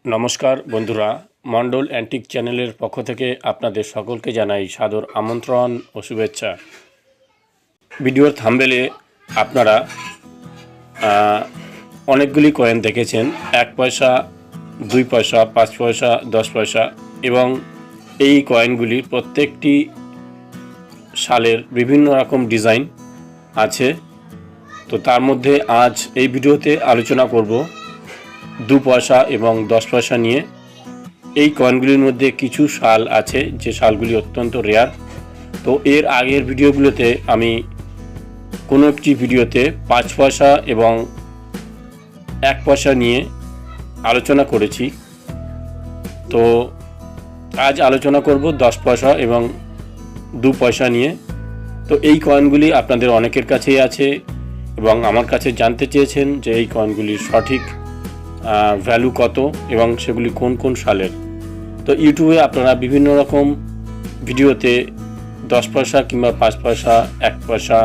নমস্কার বন্ধুরা, মন্ডল অ্যান্টিক চ্যানেলের পক্ষ থেকে আপনাদের সকলকে জানাই সাদর আমন্ত্রণ ও শুভেচ্ছা। ভিডিওর থাম্বনেলে আপনারা অনেকগুলি কয়েন দেখেছেন, 1 পয়সা, 2 পয়সা, 5 পয়সা, 10 পয়সা, এবং এই কয়েনগুলির প্রত্যেকটি সালের বিভিন্ন রকম ডিজাইন আছে। তো তার মধ্যে আজ এই ভিডিওতে আলোচনা করব 2 পয়সা এবং 10 পয়সা নিয়ে। এই কয়েনগুলির মধ্যে কিছু সাল আছে যে সালগুলি অত্যন্ত রেয়ার। তো এর আগের ভিডিওগুলোতে আমি কোনো একটি ভিডিওতে 5 পয়সা এবং 1 পয়সা নিয়ে আলোচনা করেছি। তো আজ আলোচনা করব 10 পয়সা এবং 2 পয়সা নিয়ে। তো এই কয়েনগুলি আপনাদের অনেকের কাছেই আছে এবং আমার কাছে জানতে চেয়েছেন যে এই কয়েনগুলির সঠিক ভ্যালু কত এবং সেগুলি কোন কোন সালের। তো ইউটিউবে আপনারা বিভিন্ন রকম ভিডিওতে 10 পয়সা কিংবা 5 পয়সা, 1 পয়সা,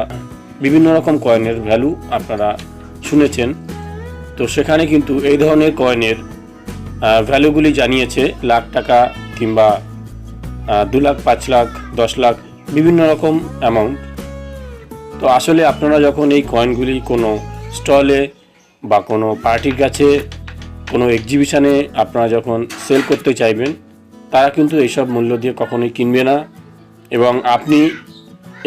বিভিন্ন রকম কয়েনের ভ্যালু আপনারা শুনেছেন। তো সেখানে কিন্তু এই ধরনের কয়েনের ভ্যালুগুলি জানিয়েছে লাখ টাকা কিংবা 2 লাখ, 5 লাখ, 10 লাখ, বিভিন্ন রকম অ্যামাউন্ট। তো আসলে আপনারা যখন এই কয়েনগুলি কোনো স্টলে বা কোনো পার্টির কাছে, কোনো এক্সিবিশনে আপনারা যখন সেল করতে চাইবেন, তারা কিন্তু এইসব মূল্য দিয়ে কখনোই কিনবে না এবং আপনি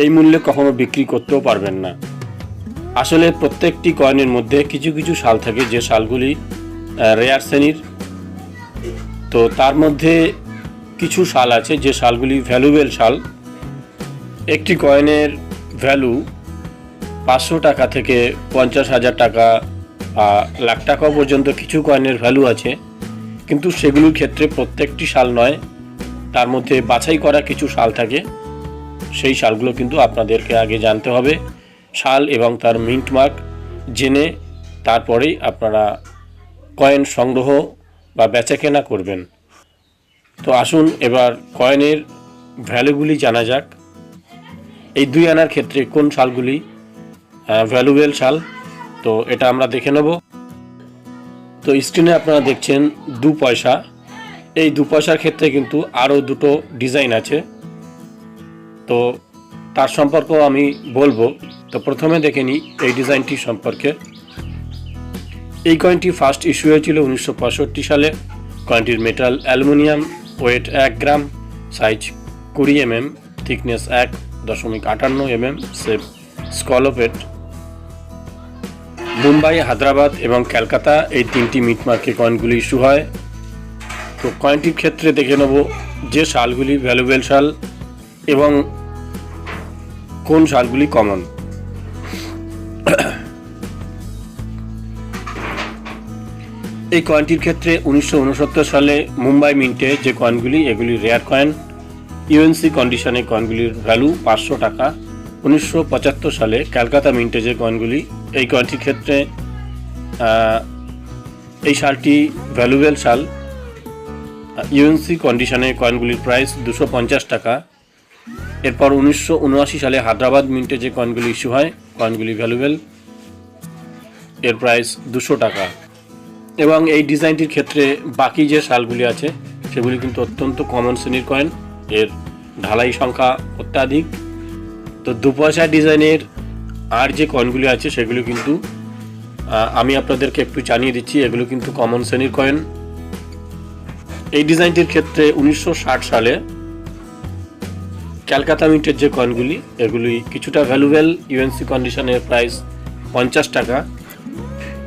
এই মূল্যে কখনো বিক্রি করতেও পারবেন না। আসলে প্রত্যেকটি কয়েনের মধ্যে কিছু কিছু সাল থাকে যে সালগুলি রেয়ার শ্রেণীর। তো তার মধ্যে কিছু সাল আছে যে সালগুলি ভ্যালুয়েবল সাল। একটি কয়েনের ভ্যালু 500 টাকা থেকে 50,000 টাকা, লাখ টাকা পর্যন্ত কিছু কয়েনের ভ্যালু আছে, কিন্তু সেগুলোর ক্ষেত্রে প্রত্যেকটি সাল নয়, তার মধ্যে বাছাই করা কিছু সাল থাকে। সেই সালগুলো কিন্তু আপনাদেরকে আগে জানতে হবে, সাল এবং তার মিন্ট মার্ক জেনে তারপরেই আপনারা কয়েন সংগ্রহ বা বেচাকেনা করবেন। তো আসুন এবার কয়েনের ভ্যালুগুলি জানা যাক। এই 2 আনার ক্ষেত্রে কোন সালগুলি ভ্যালুয়েবল সাল, তো এটা আমরা দেখে নেব। তো স্ক্রিনে আপনারা দেখছেন 2 পয়সা। এই 2 পয়সার ক্ষেত্রে কিন্তু আরও দুটো ডিজাইন আছে, তো তার সম্পর্কেও আমি বলবো। তো প্রথমে দেখে নিই এই ডিজাইনটি সম্পর্কে। এই কয়েনটি ফার্স্ট ইস্যু হয়েছিল 1965 সালে। কয়েনটির metal aluminium, weight 1 gram, size 20 mm, thickness 1.58 mm, shape scalloped. Mumbai, Hyderabad এবং ক্যালকাতা এই 3টি মিন্ট মার্কে কয়েনগুলি ইস্যু হয়। তো কয়েনটির ক্ষেত্রে দেখে নেব যে সালগুলি ভ্যালুয়েবল সাল এবং কোন সালগুলি কমন। এই কয়েনটির ক্ষেত্রে 1969 সালে মুম্বাই মিন্টে যে কয়েনগুলি, এগুলি রেয়ার কয়েন। ইউএনসি কন্ডিশনে কয়েনগুলির ভ্যালু 500 টাকা। 1975 সালে ক্যালকাতা মিন্টে যে কয়েনগুলি, এই কয়েনটির ক্ষেত্রে এই সালটি ভ্যালুয়েবল সাল। ইউএনসি কন্ডিশনে কয়েনগুলির প্রাইস 250 টাকা। এরপর 1979 সালে হায়দ্রাবাদ মিন্টে যে কয়েনগুলি ইস্যু হয়, কয়েনগুলি ভ্যালুয়েবল, এর প্রাইস 200 টাকা। এবং এই ডিজাইনটির ক্ষেত্রে বাকি যে সালগুলি আছে সেগুলি কিন্তু অত্যন্ত কমন শ্রেণীর কয়েন, এর ঢালাই সংখ্যা অত্যাধিক। তো 2 পয়সা ডিজাইনের আর যে কয়েনগুলি আছে সেগুলো কিন্তু আমি আপনাদেরকে একটু জানিয়ে দিচ্ছি, এগুলো কিন্তু কমন শ্রেণীর কয়েন। এই ডিজাইনটির ক্ষেত্রে 1960 সালে ক্যালকাতা মিন্টের যে কয়েনগুলি, এগুলি কিছুটা ভ্যালুয়েবল। ইউএনসি কন্ডিশনের প্রাইস 50 টাকা।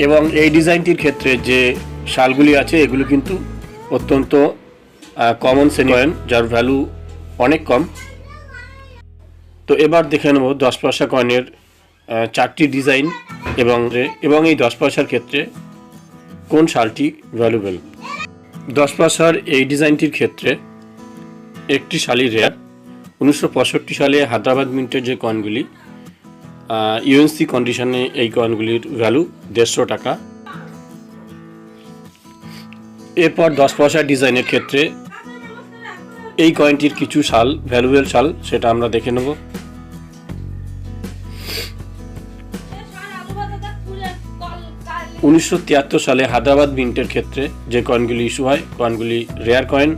এবং এই ডিজাইনটির ক্ষেত্রে যে সালগুলি আছে এগুলো কিন্তু অত্যন্ত কমন শ্রেণীর কয়েন, যার ভ্যালু অনেক কম। তো এবার দেখে নেব 10 পয়সা কয়েনের 4টি ডিজাইন এবং এই 10 পয়সার ক্ষেত্রে কোন সালটি ভ্যালুয়েবল। 10 পয়সার এই ডিজাইনটির ক্ষেত্রে একটি সালই রেয়ার। 1965 সালে হায়দ্রাবাদ মিন্টের যে কয়েনগুলি, ইউএনসি কন্ডিশনে এই কয়েনগুলির ভ্যালু 150 টাকা। এরপর 10 পয়সা ডিজাইনের ক্ষেত্রে এই কয়েনটির কিছু সাল ভ্যালুয়েবল সাল, সেটা আমরা দেখে নেব। 1973 সালে হায়দ্রাবাদ মিন্টের ক্ষেত্রে যে কয়েনগুলি ইস্যু হয়, কয়েনগুলি রেয়ার কয়েন,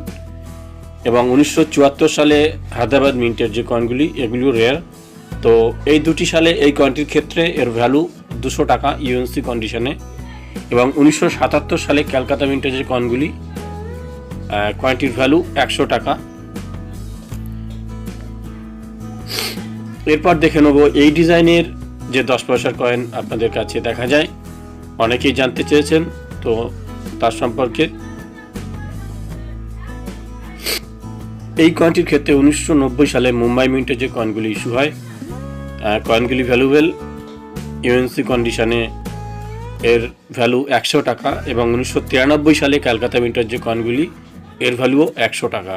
এবং 1974 সালে হায়দ্রাবাদ মিন্টের যে কয়েনগুলি এগুলিও রেয়ার। তো এই দুটি সালে এই কয়েনটির ক্ষেত্রে এর ভ্যালু 200 টাকা ইউএনসি কন্ডিশনে, এবং 1977 সালে ক্যালকাটা মিন্টের যে কয়েনগুলি কয়েনটির ভ্যালু 100 টাকা। এরপর দেখে নেব এই ডিজাইনের যে 10 পয়সার কয়েন আপনাদের কাছে দেখা যায়, অনেকেই জানতে চেয়েছেন, তো তার সম্পর্কে। এই কয়েনটির ক্ষেত্রে 1990 সালে মুম্বাই মিন্টের যে কয়েনগুলি ইস্যু হয়, কয়েনগুলি ভ্যালুয়েবল ইউএনসি কন্ডিশনে এর ভ্যালু 100 টাকা, এবং 1993 সালে ক্যালকাটা মিন্টের যে কয়েনগুলি এর ভ্যালুও 100 টাকা।